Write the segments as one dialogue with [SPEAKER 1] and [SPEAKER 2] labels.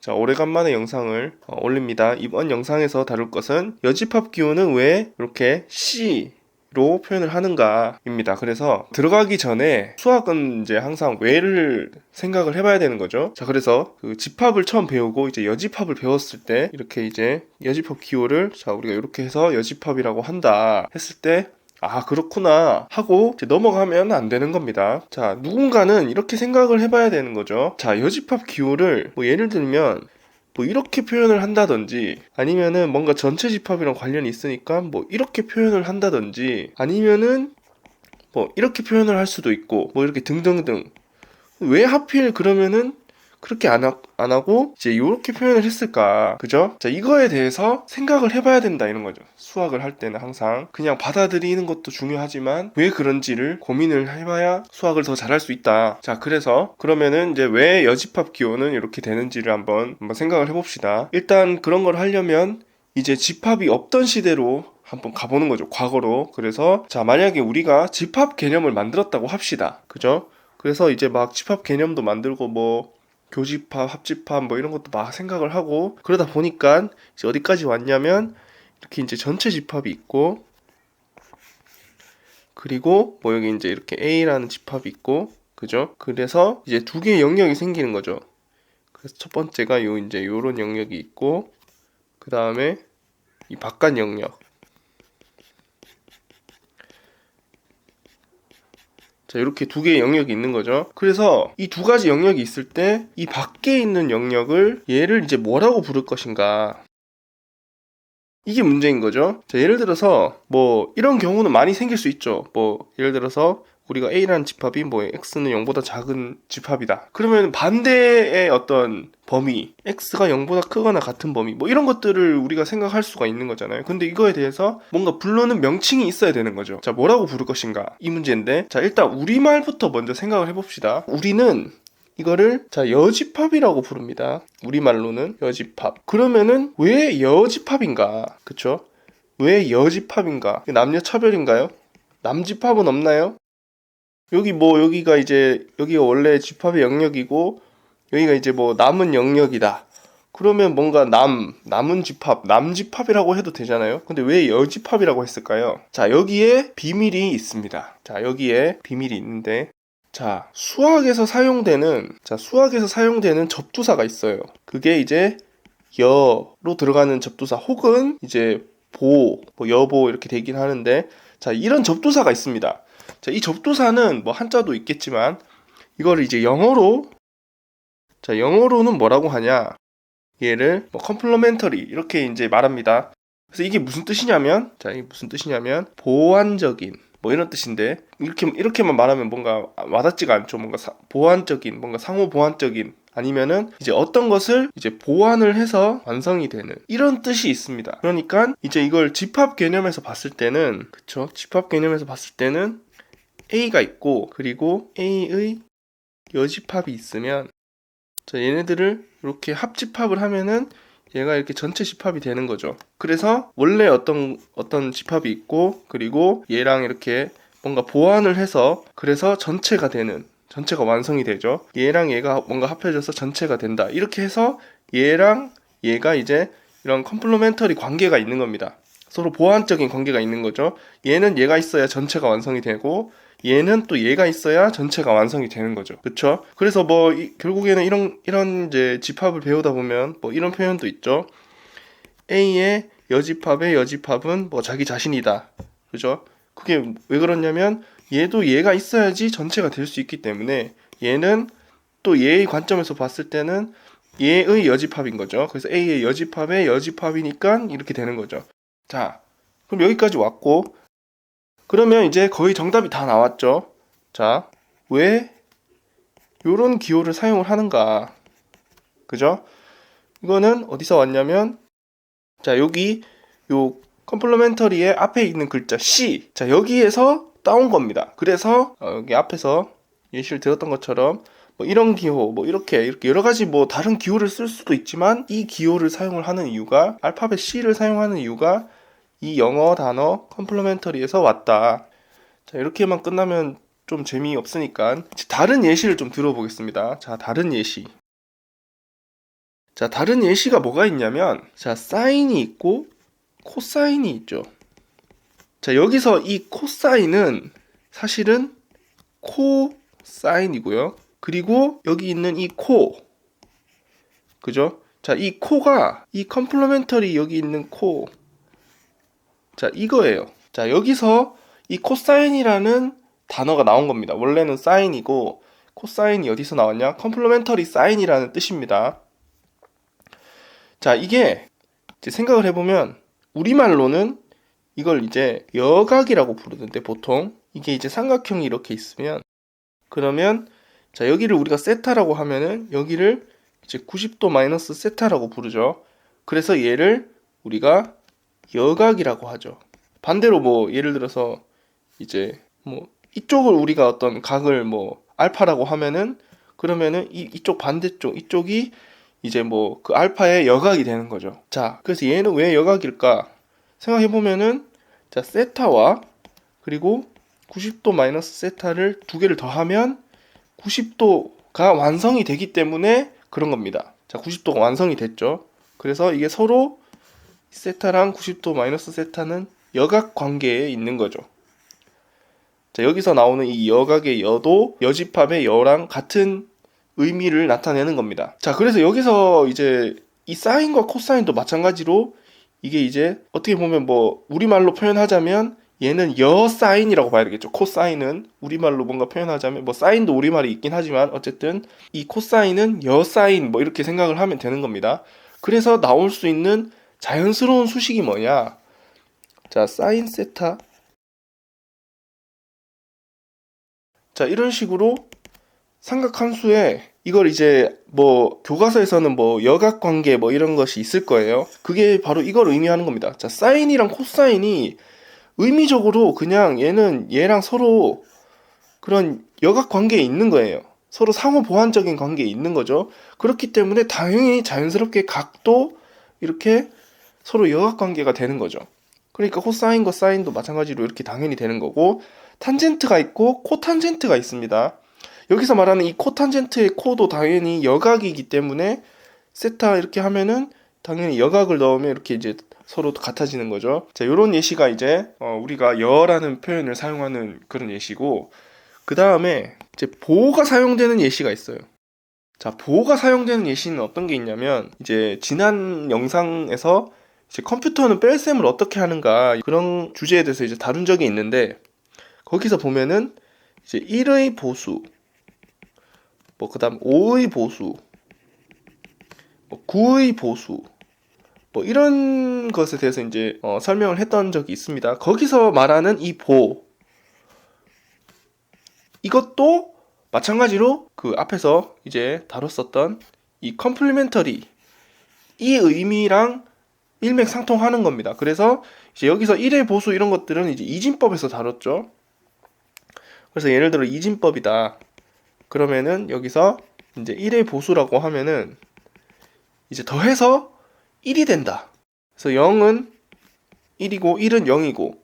[SPEAKER 1] 자, 오래간만에 영상을 올립니다. 이번 영상에서 다룰 것은 여집합 기호는 왜 이렇게 C로 표현을 하는가입니다. 그래서 들어가기 전에 수학은 이제 항상 왜를 생각을 해봐야 되는 거죠. 자, 그래서 그 집합을 처음 배우고 이제 여집합을 배웠을 때 이렇게 이제 여집합 기호를 자, 우리가 이렇게 해서 여집합이라고 한다 했을 때 아, 그렇구나 하고 이제 넘어가면 안 되는 겁니다. 자, 누군가는 이렇게 생각을 해봐야 되는 거죠. 자, 여집합 기호를 뭐 예를 들면 뭐 이렇게 표현을 한다든지 아니면은 뭔가 전체 집합이랑 관련이 있으니까 뭐 이렇게 표현을 한다든지 아니면은 뭐 이렇게 표현을 할 수도 있고 뭐 이렇게 등등등. 왜 하필 그러면은 그렇게 안 하고 이제 이렇게 표현을 했을까, 그죠? 자, 이거에 대해서 생각을 해봐야 된다 이런 거죠. 수학을 할 때는 항상 그냥 받아들이는 것도 중요하지만 왜 그런지를 고민을 해봐야 수학을 더 잘할 수 있다. 자, 그래서 그러면은 이제 왜 여집합 기호는 이렇게 되는지를 한번 생각을 해봅시다. 일단 그런 걸 하려면 이제 집합이 없던 시대로 한번 가보는 거죠. 과거로. 그래서 자, 만약에 우리가 집합 개념을 만들었다고 합시다. 그죠? 그래서 이제 막 집합 개념도 만들고 뭐 교집합, 합집합 뭐 이런 것도 막 생각을 하고 그러다 보니까 이제 어디까지 왔냐면 이렇게 이제 전체 집합이 있고 그리고 뭐 여기 이제 이렇게 A라는 집합이 있고 그죠? 그래서 이제 두 개의 영역이 생기는 거죠. 그래서 첫 번째가 요 이제 요런 영역이 있고 그 다음에 이 바깥 영역. 자, 이렇게 두 개의 영역이 있는 거죠. 그래서 이 두 가지 영역이 있을 때 이 밖에 있는 영역을 얘를 이제 뭐라고 부를 것인가. 이게 문제인 거죠. 자, 예를 들어서 뭐 이런 경우는 많이 생길 수 있죠. 뭐 예를 들어서 우리가 A라는 집합이 뭐 X는 0보다 작은 집합이다. 그러면 반대의 어떤 범위, X가 0보다 크거나 같은 범위, 뭐 이런 것들을 우리가 생각할 수가 있는 거잖아요. 근데 이거에 대해서 뭔가 부르는 명칭이 있어야 되는 거죠. 자, 뭐라고 부를 것인가? 이 문제인데, 자, 일단 우리말부터 먼저 생각을 해봅시다. 우리는 이거를 자 여집합이라고 부릅니다. 우리말로는 여집합. 그러면은 왜 여집합인가? 그쵸? 왜 여집합인가? 남녀 차별인가요? 남집합은 없나요? 여기 뭐 여기가 이제 여기가 원래 집합의 영역이고 여기가 이제 뭐 남은 영역이다. 그러면 뭔가 남은 집합, 남집합이라고 해도 되잖아요. 근데 왜 여집합이라고 했을까요? 자, 여기에 비밀이 있습니다. 자, 여기에 비밀이 있는데 수학에서 사용되는 접두사가 있어요. 그게 이제 여로 들어가는 접두사 혹은 이제 뭐 여보 이렇게 되긴 하는데 자, 이런 접두사가 있습니다. 자, 이 접두사는 뭐 한자도 있겠지만 이거를 이제 영어로는 뭐라고 하냐? 얘를 뭐 컴플리멘터리 이렇게 이제 말합니다. 그래서 이게 무슨 뜻이냐면 보완적인 뭐 이런 뜻인데 이렇게만 말하면 뭔가 와닿지가 않죠. 뭔가 보완적인 뭔가 상호 보완적인 아니면은 이제 어떤 것을 이제 보완을 해서 완성이 되는 이런 뜻이 있습니다. 그러니까 이제 이걸 집합 개념에서 봤을 때는 그쵸? 집합 개념에서 봤을 때는 A가 있고 그리고 A의 여집합이 있으면 자, 얘네들을 이렇게 합집합을 하면은 얘가 이렇게 전체 집합이 되는 거죠. 그래서 원래 어떤 집합이 있고 그리고 얘랑 이렇게 뭔가 보완을 해서 그래서 전체가 완성이 되죠. 얘랑 얘가 뭔가 합해져서 전체가 된다. 이렇게 해서 얘랑 얘가 이제 이런 컴플리멘터리 관계가 있는 겁니다. 서로 보완적인 관계가 있는 거죠. 얘는 얘가 있어야 전체가 완성이 되고 얘는 또 얘가 있어야 전체가 완성이 되는 거죠. 그쵸? 그래서 뭐 결국에는 이런 이제 집합을 배우다 보면 뭐 이런 표현도 있죠. A의 여집합은 뭐 자기 자신이다. 그죠? 그게 왜 그러냐면 얘도 얘가 있어야지 전체가 될 수 있기 때문에 얘는 또 얘의 관점에서 봤을 때는 얘의 여집합인 거죠. 그래서 A의 여집합의 여집합이니까 이렇게 되는 거죠. 자, 그럼 여기까지 왔고 그러면 이제 거의 정답이 다 나왔죠. 자, 왜 요런 기호를 사용을 하는가? 그죠? 이거는 어디서 왔냐면 자, 여기 요 컴플리멘터리의 앞에 있는 글자 C. 자, 여기에서 따온 겁니다. 그래서 여기 앞에서 예시를 들었던 것처럼 뭐 이런 기호, 뭐 이렇게 여러 가지 뭐 다른 기호를 쓸 수도 있지만 이 기호를 사용을 하는 이유가 알파벳 C를 사용하는 이유가 이 영어 단어 컴플리멘터리에서 왔다. 자, 이렇게만 끝나면 좀 재미없으니까 다른 예시를 좀 들어보겠습니다. 자, 다른 예시. 자, 다른 예시가 뭐가 있냐면, 자, 사인이 있고 코사인이 있죠. 자, 여기서 이 코사인은 사실은 코사인이고요. 그리고 여기 있는 이 코, 그죠? 자, 이 코가 이 컴플리멘터리 여기 있는 코, 자, 이거예요. 자, 여기서 이 코사인이라는 단어가 나온 겁니다. 원래는 사인이고 코사인이 어디서 나왔냐? 컴플리멘터리 사인이라는 뜻입니다. 자, 이게 이제 생각을 해보면 우리말로는 이걸 이제 여각이라고 부르는데, 보통 이게 이제 삼각형이 이렇게 있으면, 그러면 자, 여기를 우리가 세타라고 하면은 여기를 이제 90도 마이너스 세타라고 부르죠. 그래서 얘를 우리가 여각이라고 하죠. 반대로 뭐 예를 들어서 이제 뭐 이쪽을 우리가 어떤 각을 뭐 알파라고 하면은, 그러면은 이쪽 반대쪽 이쪽이 이제 뭐 그 알파의 여각이 되는 거죠. 자, 그래서 얘는 왜 여각일까 생각해 보면은, 자, 세타와 그리고 90도 마이너스 세타를 두 개를 더하면 90도가 완성이 되기 때문에 그런 겁니다. 자, 90도가 완성이 됐죠. 그래서 이게 서로 세타랑 90도 마이너스 세타는 여각 관계에 있는 거죠. 자, 여기서 나오는 이 여각의 여도 여집합의 여랑 같은 의미를 나타내는 겁니다. 자, 그래서 여기서 이제 이 사인과 코사인도 마찬가지로 이게 이제 어떻게 보면 뭐 우리말로 표현하자면 얘는 여사인이라고 봐야 되겠죠. 코사인은 우리말로 뭔가 표현하자면, 뭐 사인도 우리말이 있긴 하지만 어쨌든 이 코사인은 여사인 뭐 이렇게 생각을 하면 되는 겁니다. 그래서 나올 수 있는 자연스러운 수식이 뭐냐? 자, 사인 세타. 자, 이런 식으로 삼각함수에 이걸 이제 뭐 교과서에서는 뭐 여각관계 뭐 이런 것이 있을 거예요. 그게 바로 이걸 의미하는 겁니다. 자, 사인이랑 코사인이 의미적으로 그냥 얘는 얘랑 서로 그런 여각관계에 있는 거예요. 서로 상호 보완적인 관계에 있는 거죠. 그렇기 때문에 당연히 자연스럽게 각도 이렇게 서로 여각관계가 되는 거죠. 그러니까 코사인과 사인도 마찬가지로 이렇게 당연히 되는 거고, 탄젠트가 있고 코탄젠트가 있습니다. 여기서 말하는 이 코탄젠트의 코도 당연히 여각이기 때문에 세타 이렇게 하면은 당연히 여각을 넣으면 이렇게 이제 서로 같아지는 거죠. 자, 요런 예시가 이제 우리가 여라는 표현을 사용하는 그런 예시고, 그 다음에 이제 보호가 사용되는 예시가 있어요. 자, 보호가 사용되는 예시는 어떤 게 있냐면, 이제 지난 영상에서 이제 컴퓨터는 뺄셈을 어떻게 하는가 그런 주제에 대해서 이제 다룬 적이 있는데, 거기서 보면은 이제 1의 보수, 뭐 그다음 5의 보수, 뭐 9의 보수, 뭐 이런 것에 대해서 이제 설명을 했던 적이 있습니다. 거기서 말하는 이 보, 이것도 마찬가지로 그 앞에서 이제 다뤘었던 이 컴플리멘터리 이 의미랑 일맥상통하는 겁니다. 그래서 이제 여기서 1의 보수 이런 것들은 이제 이진법에서 다뤘죠. 그래서 예를 들어 이진법이다. 그러면은 여기서 이제 1의 보수라고 하면은 이제 더해서 1이 된다. 그래서 0은 1이고 1은 0이고,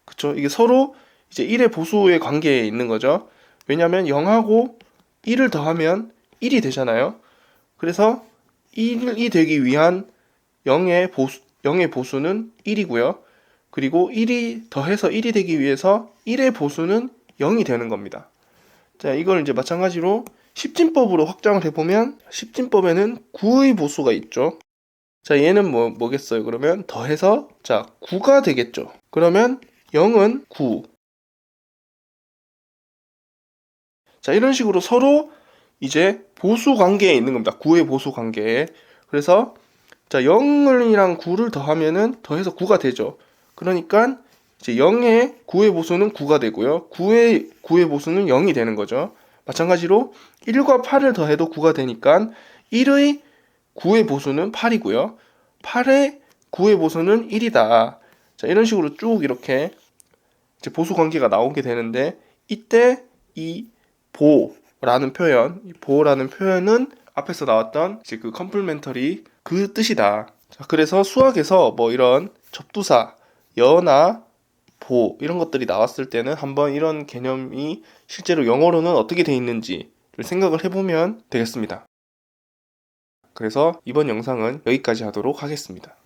[SPEAKER 1] 그쵸? 이게 서로 이제 1의 보수의 관계에 있는 거죠. 왜냐면 0하고 1을 더하면 1이 되잖아요. 그래서 1이 되기 위한 0의 보수는 1이고요. 그리고 1이 더해서 1이 되기 위해서 1의 보수는 0이 되는 겁니다. 자, 이걸 이제 마찬가지로 십진법으로 확장을 해보면, 십진법에는 9의 보수가 있죠. 자, 얘는 뭐겠어요? 그러면 더해서, 자, 9가 되겠죠. 그러면 0은 9. 자, 이런 식으로 서로 이제 보수 관계에 있는 겁니다. 9의 보수 관계에. 그래서 자, 0이랑 9를 더하면은 더해서 9가 되죠. 그러니까 이제 0의 9의 보수는 9가 되고요. 9의 보수는 0이 되는 거죠. 마찬가지로 1과 8을 더해도 9가 되니까 1의 9의 보수는 8이고요. 8의 9의 보수는 1이다. 자, 이런 식으로 쭉 이렇게 이제 보수 관계가 나오게 되는데, 이때 이 보라는 표현은 앞에서 나왔던 이제 그 컴플리멘터리 그 뜻이다. 자, 그래서 수학에서 뭐 이런 접두사 여나 보 이런 것들이 나왔을 때는 한번 이런 개념이 실제로 영어로는 어떻게 돼 있는지를 생각을 해보면 되겠습니다. 그래서 이번 영상은 여기까지 하도록 하겠습니다.